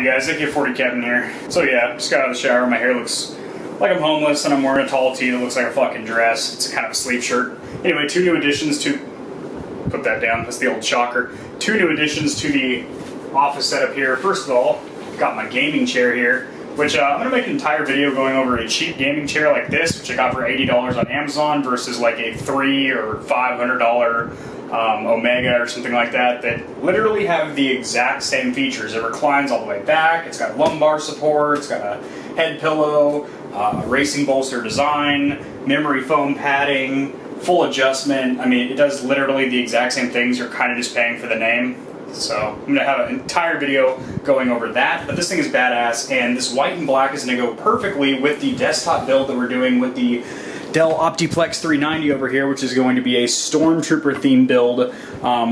guys? AK40 Kevin here. So yeah, just got out of the shower. My hair looks like I'm homeless and I'm wearing a tall tee that looks like a fucking dress. It's a kind of a sleeve shirt. Anyway, two new additions to... Put that down, that's the old shocker. Two new additions to the office setup here. First of all, got my gaming chair here, which I'm going to make an entire video going over a cheap gaming chair like this, which I got for $80 on Amazon versus like a $300 or $500 Omega or something like that, that literally have the exact same features. It reclines all the way back, it's got lumbar support, it's got a head pillow, racing bolster design, memory foam padding, full adjustment. I mean, it does literally the exact same things. You're kind of just paying for the name. So I'm going to have an entire video going over that, but this thing is badass, and this white and black is going to go perfectly with the desktop build that we're doing with the Dell Optiplex 390 over here, which is going to be a Stormtrooper themed build,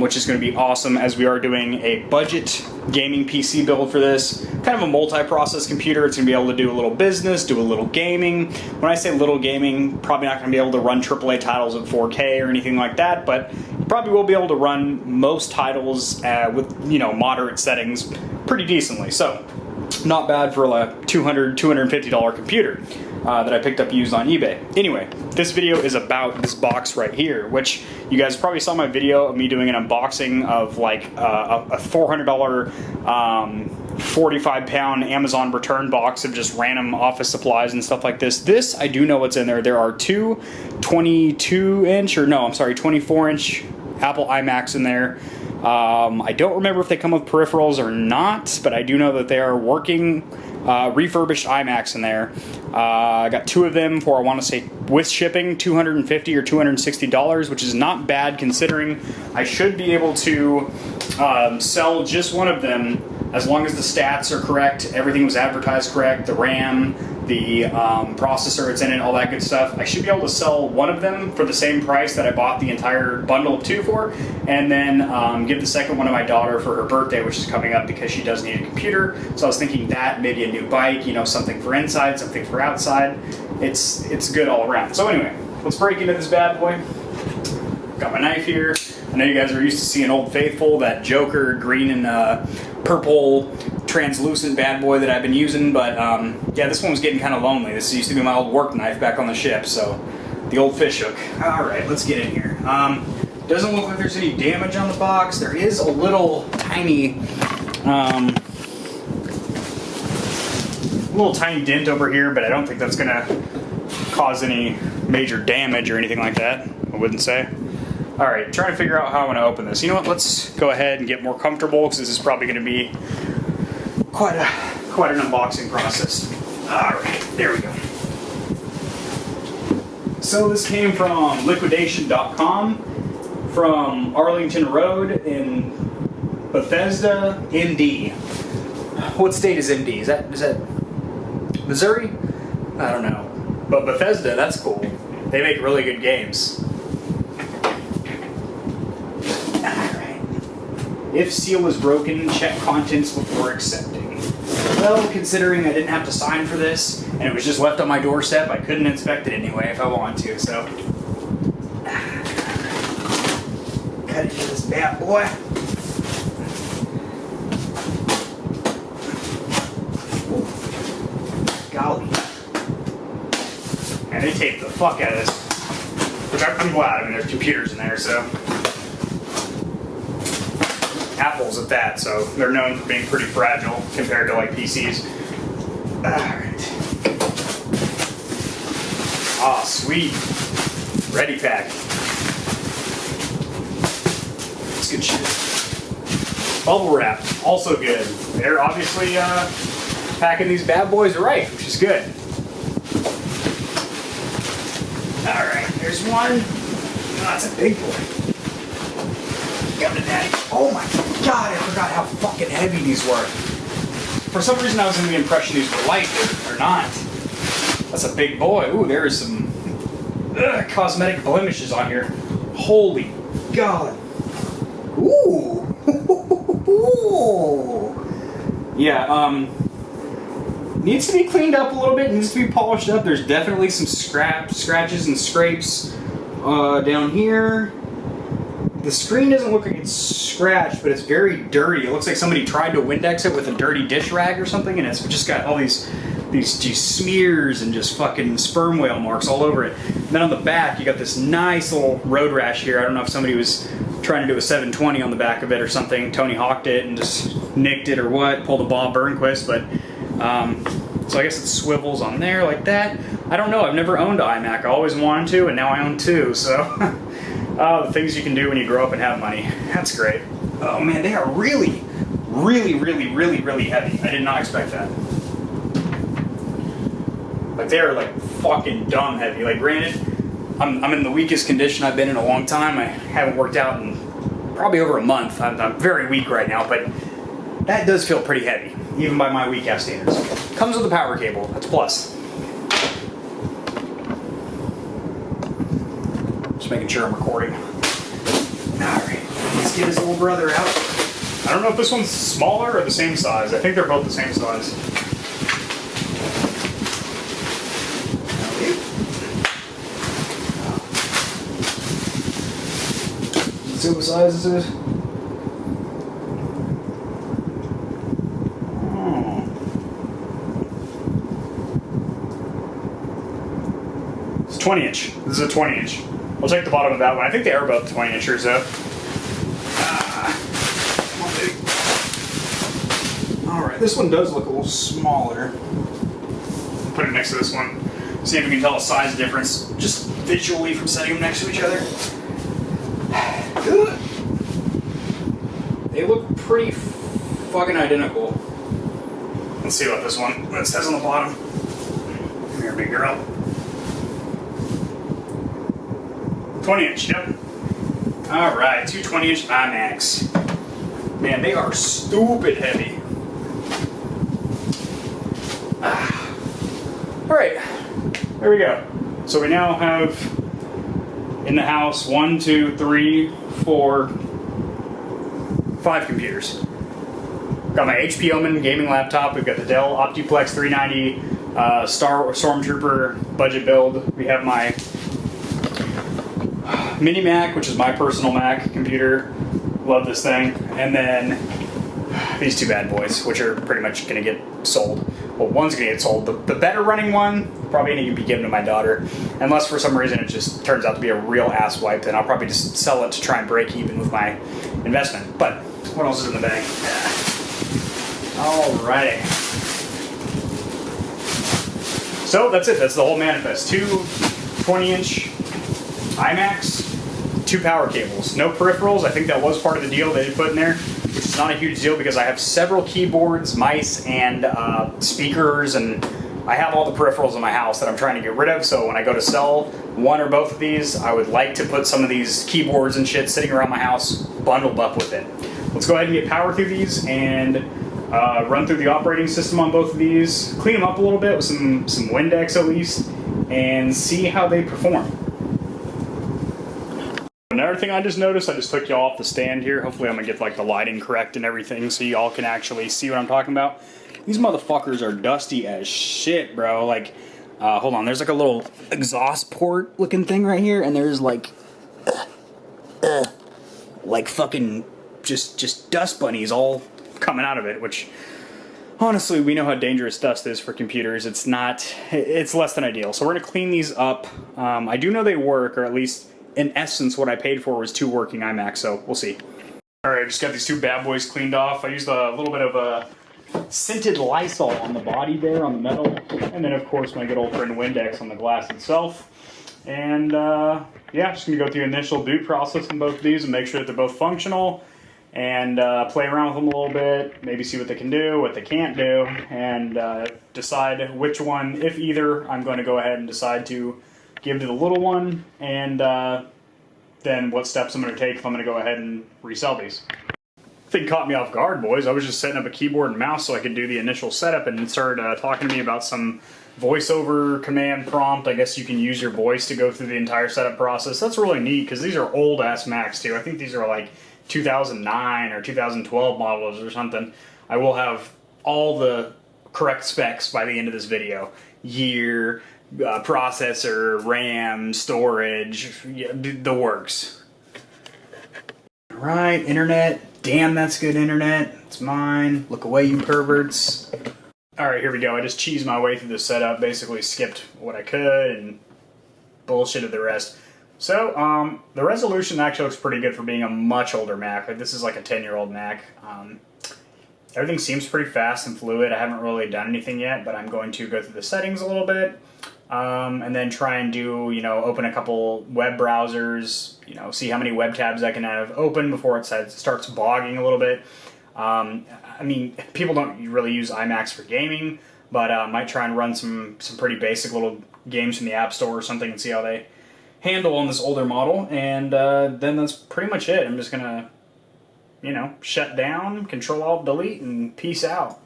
which is going to be awesome, as we are doing a budget gaming PC build for this. Kind of a multi-process computer. It's going to be able to do a little business, do a little gaming. When I say little gaming, probably not going to be able to run AAA titles at 4K or anything like that, but you probably will be able to run most titles with, you know, moderate settings pretty decently. So not bad for a $200, $250 computer that I picked up used on eBay. Anyway, this video is about this box right here, which you guys probably saw my video of me doing an unboxing of like a $400 45-pound Amazon return box of just random office supplies and stuff like this. This, I do know what's in there. There are two 22-inch, or no, I'm sorry, 24-inch Apple imacs in there. I don't remember if they come with peripherals or not, but I do know that they are working refurbished iMacs in there. I got two of them for, I want to say, with shipping, $250 or $260, which is not bad considering I should be able to sell just one of them as long as the stats are correct, everything was advertised correct, the RAM, the processor it's in it, all that good stuff. I should be able to sell one of them for the same price that I bought the entire bundle of two for, and then give the second one to my daughter for her birthday, which is coming up, because she does need a computer. So I was thinking that, maybe a new bike, you know, something for inside, something for outside. It's good all around. So anyway, let's break into this bad boy. Got my knife here. I know you guys are used to seeing Old Faithful, that Joker green and purple translucent bad boy that I've been using, but yeah, this one was getting kind of lonely. This used to be my old work knife back on the ship, so the old fish hook. Alright, let's get in here. Doesn't look like there's any damage on the box. There is a little tiny dent over here, but I don't think that's gonna cause any major damage or anything like that, I wouldn't say. Alright, trying to figure out how I want to open this. You know what, let's go ahead and get more comfortable, because this is probably going to be quite an unboxing process. Alright, there we go. So this came from liquidation.com from Arlington Road in Bethesda, ND. What state is ND? Is that Missouri? I don't know. But Bethesda, that's cool. They make really good games. If seal is broken, check contents before accepting. Well, considering I didn't have to sign for this, and it was just left on my doorstep, I couldn't inspect it anyway if I wanted to, so. Cut into this bad boy. Ooh. Golly. And they taped the fuck out of this. Which I'm glad, I mean, there's computers in there, so. Apples at that, so they're known for being pretty fragile compared to like PCs. Alright. Ah, sweet. Ready pack. That's good shit. Bubble wrap, also good. They're obviously packing these bad boys right, which is good. Alright, there's one. Oh, that's a big boy. Got it, Daddy. Oh my god, I forgot how fucking heavy these were. For some reason I was under the impression these were light, they're not. That's a big boy. Ooh, there is some cosmetic blemishes on here. Holy god. Ooh. Yeah, needs to be cleaned up a little bit, needs to be polished up. There's definitely some scratches and scrapes down here. the screen doesn't look like it's scratched, but it's very dirty. It looks like somebody tried to Windex it with a dirty dish rag or something, and it's just got all these smears and just fucking sperm whale marks all over it. And then on the back, you got this nice little road rash here. I don't know if somebody was trying to do a 720 on the back of it or something. Tony hawked it and just nicked it or what, pulled a Bob Burnquist, but so I guess it swivels on there like that. I don't know, I've never owned an iMac. I always wanted to, and now I own two, so the things you can do when you grow up and have money. That's great. Oh man, they are really, really, really, really, really heavy. I did not expect that. Like, they are like fucking dumb heavy. Like, granted, I'm in the weakest condition I've been in a long time. I haven't worked out in probably over a month. I'm very weak right now, but that does feel pretty heavy, even by my weak ass standards. Comes with a power cable, that's a plus. Just making sure I'm recording. Alright, let's get his little brother out. I don't know if this one's smaller or the same size. I think they're both the same size. See what size this is? Oh. It's 20 inch. This is a 20 inch. I'll check the bottom of that one. I think they are both 20 inchers though. Alright, this one does look a little smaller. I'll put it next to this one. See if we can tell a size difference just visually from setting them next to each other. They look pretty fucking identical. Let's see what this one, what it says on the bottom. Come here, big girl. 20 inch, yep. Alright, two 20 inch iMacs. Man, they are stupid heavy. Alright, there we go. So we now have in the house 1, 2, 3, 4, 5 computers. Got my HP Omen gaming laptop. We've got the Dell Optiplex 390 Stormtrooper budget build. We have my Mini Mac, which is my personal Mac computer. Love this thing. And then these two bad boys, which are pretty much going to get sold. Well, one's going to get sold. The better running one probably going to be given to my daughter. Unless for some reason it just turns out to be a real ass wipe, then I'll probably just sell it to try and break even with my investment. But what else is in the bag? Alrighty. So that's it. That's the whole manifest. Two 20-inch iMacs, 2 power cables, no peripherals. I think that was part of the deal they did put in there, which is not a huge deal because I have several keyboards, mice, and speakers, and I have all the peripherals in my house that I'm trying to get rid of. So when I go to sell one or both of these, I would like to put some of these keyboards and shit sitting around my house bundled up with it. Let's go ahead and get power through these and run through the operating system on both of these, clean them up a little bit with some Windex at least, and see how they perform. Another thing I just noticed, I just took y'all off the stand here. Hopefully I'm gonna get like the lighting correct and everything so y'all can actually see what I'm talking about. These motherfuckers are dusty as shit, bro. Like, hold on, there's like a little exhaust port looking thing right here, and there's like fucking just dust bunnies all coming out of it, which honestly, we know how dangerous dust is for computers. It's less than ideal. So we're gonna clean these up. I do know they work, or at least in essence, what I paid for was 2 working iMacs, so we'll see. Alright, just got these 2 bad boys cleaned off. I used a little bit of a scented Lysol on the body there, on the metal, and then of course my good old friend Windex on the glass itself. And yeah, just gonna go through the initial boot process on both of these and make sure that they're both functional, and play around with them a little bit, maybe see what they can do, what they can't do, and decide which one, if either, I'm going to go ahead and decide to give to the little one, and then what steps I'm going to take if I'm going to go ahead and resell these. Thing caught me off guard, boys. I was just setting up a keyboard and mouse so I could do the initial setup, and it started talking to me about some voiceover command prompt. I guess you can use your voice to go through the entire setup process. That's really neat because these are old ass Macs too. I think these are like 2009 or 2012 models or something. I will have all the correct specs by the end of this video. Year, processor, RAM, storage, the works. Alright, internet. Damn, that's good internet. It's mine. Look away, you perverts. Alright, here we go. I just cheesed my way through the setup, basically skipped what I could and bullshitted the rest. So, the resolution actually looks pretty good for being a much older Mac. Like, this is like a 10-year-old Mac. Everything seems pretty fast and fluid. I haven't really done anything yet, but I'm going to go through the settings a little bit. And then try and do, open a couple web browsers, see how many web tabs I can have open before it starts bogging a little bit. I mean, people don't really use imacs for gaming, but I might try and run some pretty basic little games from the App Store or something and see how they handle on this older model. And then that's pretty much it. I'm just going to, shut down, Control-Alt-Delete, and peace out.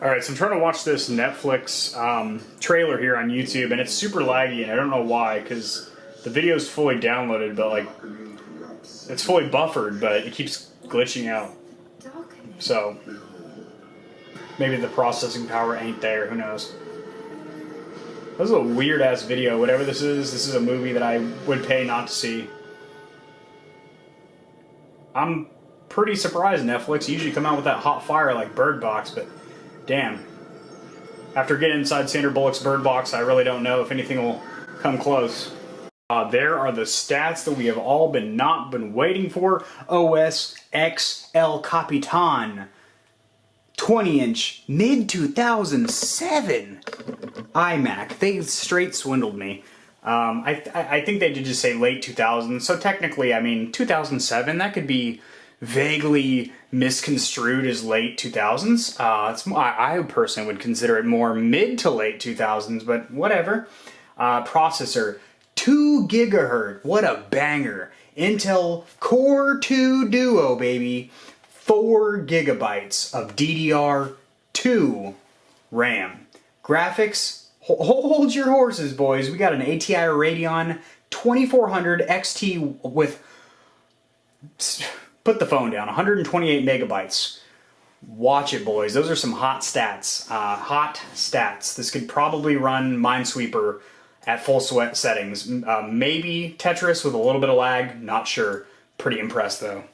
Alright, so I'm trying to watch this Netflix trailer here on YouTube, and it's super laggy, and I don't know why, because the video is fully downloaded, but, like, it's fully buffered, but it keeps glitching out. So, maybe the processing power ain't there, who knows. This is a weird-ass video, whatever this is a movie that I would pay not to see. I'm pretty surprised Netflix usually come out with that hot fire like Bird Box, but damn. After getting inside Sandra Bullock's Bird Box, I really don't know if anything will come close. There are the stats that we have all not been waiting for. OS X El Capitan. 20-inch, mid-2007 iMac. They straight swindled me. I think they did just say late 2000s, so technically, I mean, 2007, that could be vaguely misconstrued as late 2000s. I personally would consider it more mid to late 2000s, but whatever. Processor, 2 gigahertz. What a banger. Intel Core 2 Duo, baby. 4 gigabytes of DDR2 RAM. Graphics, hold your horses, boys. We got an ATI Radeon 2400 XT with... Put the phone down. 128 megabytes. Watch it, boys. Those are some hot stats. Hot stats. This could probably run Minesweeper at full sweat settings. Maybe Tetris with a little bit of lag. Not sure. Pretty impressed, though.